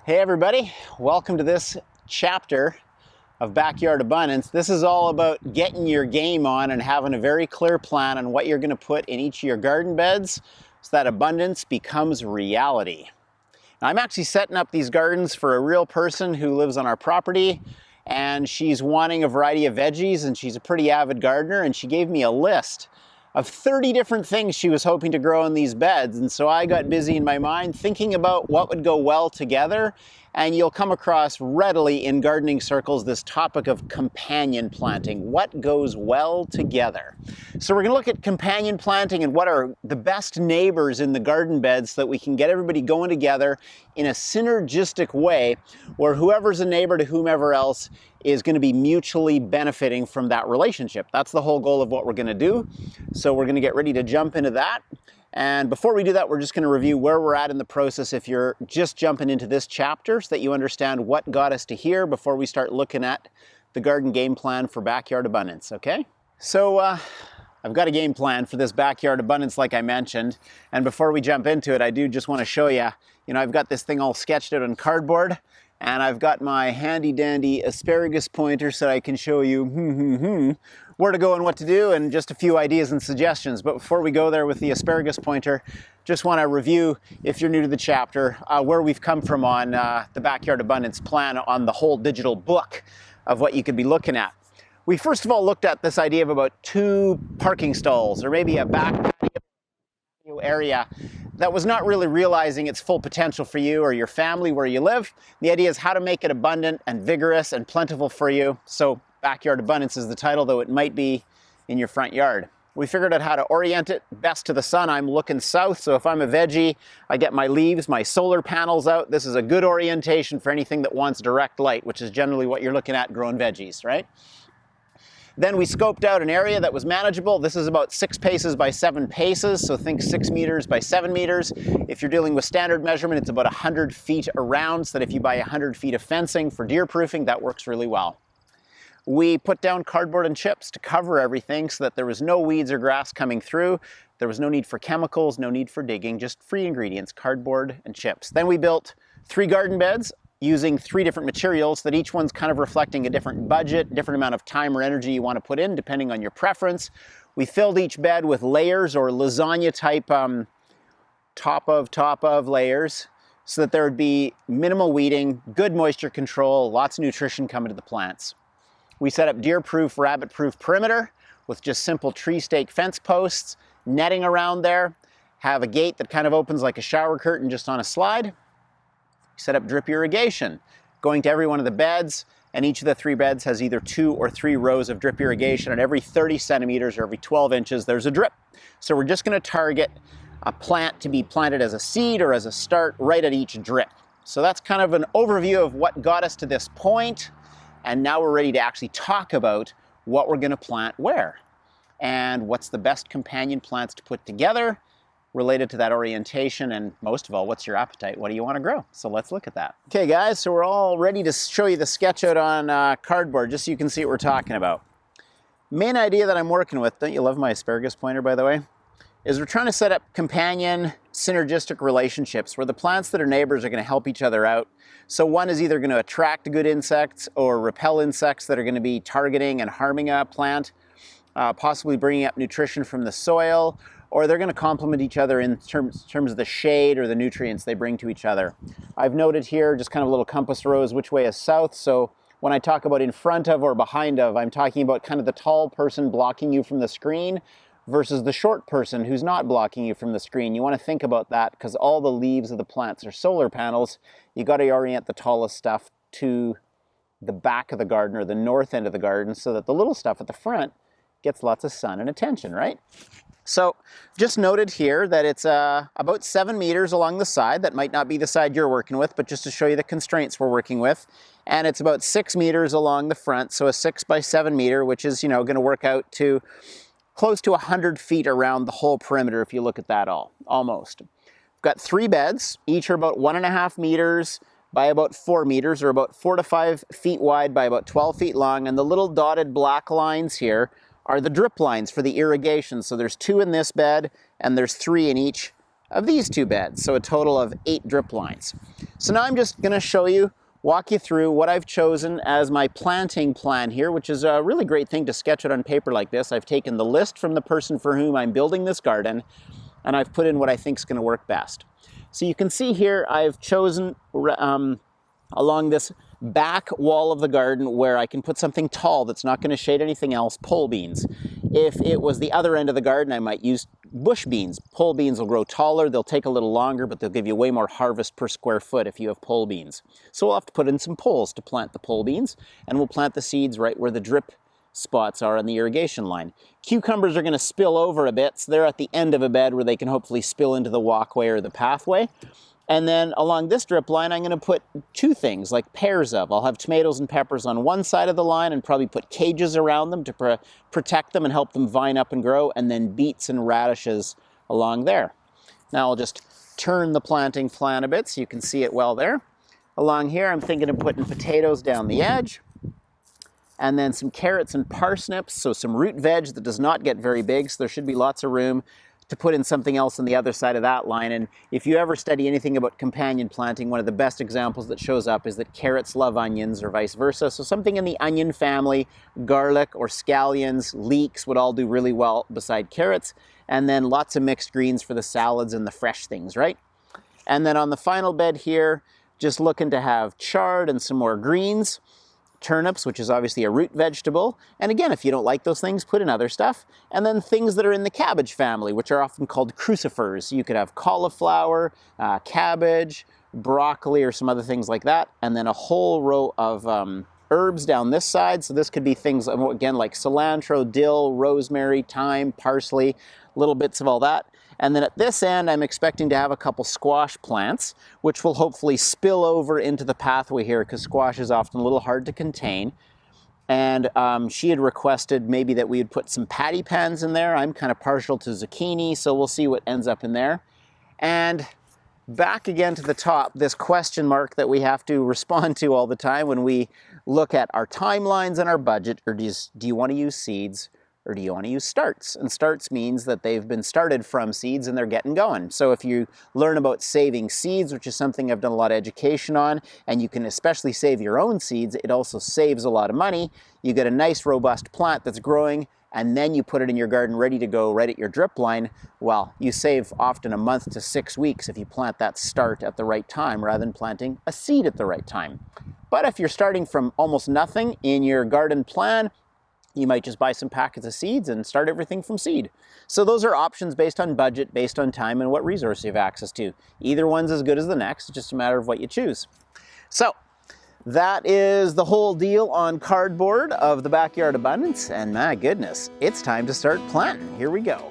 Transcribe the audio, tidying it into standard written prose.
Hey everybody, welcome to this chapter of Backyard Abundance. This is all about getting your game on and having a very clear plan on what you're going to put in each of your garden beds so that abundance becomes reality. Now, I'm actually setting up these gardens for a real person who lives on our property, and she's wanting a variety of veggies, and she's a pretty avid gardener, and she gave me a list of 30 different things she was hoping to grow in these beds. And so I got busy in my mind thinking about what would go well together. And you'll come across readily in gardening circles this topic of companion planting. What goes well together? So we're going to look at companion planting and what are the best neighbors in the garden beds so that we can get everybody going together in a synergistic way where whoever's a neighbor to whomever else is going to be mutually benefiting from that relationship. That's the whole goal of what we're going to do. So we're going to get ready to jump into that. And before we do that, we're just going to review where we're at in the process if you're just jumping into this chapter so that you understand what got us to here before we start looking at the garden game plan for Backyard Abundance, okay? So I've got a game plan for this Backyard Abundance like I mentioned. And before we jump into it, I do just want to show you, I've got this thing all sketched out on cardboard. And I've got my handy dandy asparagus pointer so I can show you where to go and what to do and just a few ideas and suggestions. But before we go there with the asparagus pointer, just want to review, if you're new to the chapter, where we've come from on the Backyard Abundance plan on the whole digital book of what you could be looking at. We first of all looked at this idea of about 2 parking stalls or maybe a back patio area that was not really realizing its full potential for you or your family where you live. The idea is how to make it abundant and vigorous and plentiful for you. So Backyard Abundance is the title, though it might be in your front yard. We figured out how to orient it best to the sun. I'm looking south, so if I'm a veggie, I get my leaves, my solar panels out. This is a good orientation for anything that wants direct light, which is generally what you're looking at growing veggies, right? Then we scoped out an area that was manageable. This is about 6 paces by 7 paces, so think 6 meters by 7 meters. If you're dealing with standard measurement, it's about 100 feet around, so that if you buy 100 feet of fencing for deer proofing, that works really well. We put down cardboard and chips to cover everything so that there was no weeds or grass coming through. There was no need for chemicals, no need for digging, just free ingredients, cardboard and chips. Then we built 3 garden beds using 3 different materials that each one's kind of reflecting a different budget, different amount of time or energy you want to put in depending on your preference. We filled each bed with layers or lasagna type top of layers so that there would be minimal weeding, good moisture control, lots of nutrition coming to the plants. We set up deer-proof, rabbit-proof perimeter with just simple tree stake fence posts, netting around there, have a gate that kind of opens like a shower curtain just on a slide. Set up drip irrigation, going to every one of the beds, and each of the 3 beds has either 2 or 3 rows of drip irrigation, and every 30 centimeters or every 12 inches there's a drip. So we're just going to target a plant to be planted as a seed or as a start right at each drip. So that's kind of an overview of what got us to this point, and now we're ready to actually talk about what we're going to plant where and what's the best companion plants to put together related to that orientation, and most of all, what's your appetite? What do you want to grow? So let's look at that. Okay guys, so we're all ready to show you the sketch out on cardboard just so you can see what we're talking about. Main idea that I'm working with, don't you love my asparagus pointer by the way, is we're trying to set up companion synergistic relationships where the plants that are neighbors are going to help each other out. So one is either going to attract good insects or repel insects that are going to be targeting and harming a plant, possibly bringing up nutrition from the soil, or they're going to complement each other in terms of the shade or the nutrients they bring to each other. I've noted here just kind of little compass rose which way is south, so when I talk about in front of or behind of, I'm talking about kind of the tall person blocking you from the screen versus the short person who's not blocking you from the screen. You want to think about that because all the leaves of the plants are solar panels. You got to orient the tallest stuff to the back of the garden or the north end of the garden so that the little stuff at the front gets lots of sun and attention, right? So just noted here that it's about 7 meters along the side. That might not be the side you're working with, but just to show you the constraints we're working with. And it's about 6 meters along the front, so a 6 by 7 meter, which is, going to work out to close to 100 feet around the whole perimeter if you look at that almost. We've got 3 beds, each are about 1.5 meters by about 4 meters, or about 4 to 5 feet wide by about 12 feet long, and the little dotted black lines here are the drip lines for the irrigation. So there's 2 in this bed and there's 3 in each of these 2 beds, so a total of 8 drip lines. So now I'm just going to show you, walk you through what I've chosen as my planting plan here, which is a really great thing to sketch it on paper like this. I've taken the list from the person for whom I'm building this garden, and I've put in what I think is going to work best. So you can see here I've chosen along this back wall of the garden where I can put something tall that's not going to shade anything else, pole beans. If it was the other end of the garden, I might use bush beans. Pole beans will grow taller, they'll take a little longer, but they'll give you way more harvest per square foot if you have pole beans. So we'll have to put in some poles to plant the pole beans, and we'll plant the seeds right where the drip spots are on the irrigation line. Cucumbers are going to spill over a bit, so they're at the end of a bed where they can hopefully spill into the walkway or the pathway. And then along this drip line, I'm going to put 2 things like pairs of. I'll have tomatoes and peppers on one side of the line and probably put cages around them to protect them and help them vine up and grow, and then beets and radishes along there. Now I'll just turn the planting plan a bit so you can see it well there. Along here, I'm thinking of putting potatoes down the edge, and then some carrots and parsnips, so some root veg that does not get very big, so there should be lots of room to put in something else on the other side of that line. And if you ever study anything about companion planting, one of the best examples that shows up is that carrots love onions or vice versa. So something in the onion family, garlic or scallions, leeks would all do really well beside carrots. And then lots of mixed greens for the salads and the fresh things, right? And then on the final bed here, just looking to have chard and some more greens. Turnips, which is obviously a root vegetable. And again, if you don't like those things, put in other stuff. And then things that are in the cabbage family, which are often called crucifers. You could have cauliflower, cabbage, broccoli, or some other things like that. And then a whole row of herbs down this side. So this could be things, again, like cilantro, dill, rosemary, thyme, parsley, little bits of all that. And then at this end, I'm expecting to have a couple squash plants, which will hopefully spill over into the pathway here, because squash is often a little hard to contain. And she had requested maybe that we would put some patty pans in there. I'm kind of partial to zucchini, so we'll see what ends up in there. And back again to the top, this question mark that we have to respond to all the time when we look at our timelines and our budget, or do you want to use seeds? Or do you want to use starts? And starts means that they've been started from seeds and they're getting going. So if you learn about saving seeds, which is something I've done a lot of education on, and you can especially save your own seeds, it also saves a lot of money. You get a nice robust plant that's growing, and then you put it in your garden ready to go right at your drip line. Well, you save often a month to 6 weeks if you plant that start at the right time rather than planting a seed at the right time. But if you're starting from almost nothing in your garden plan, you might just buy some packets of seeds and start everything from seed. So those are options based on budget, based on time, and what resource you have access to. Either one's as good as the next, it's just a matter of what you choose. So that is the whole deal on cardboard of the Backyard Abundance, and my goodness, it's time to start planting. Here we go.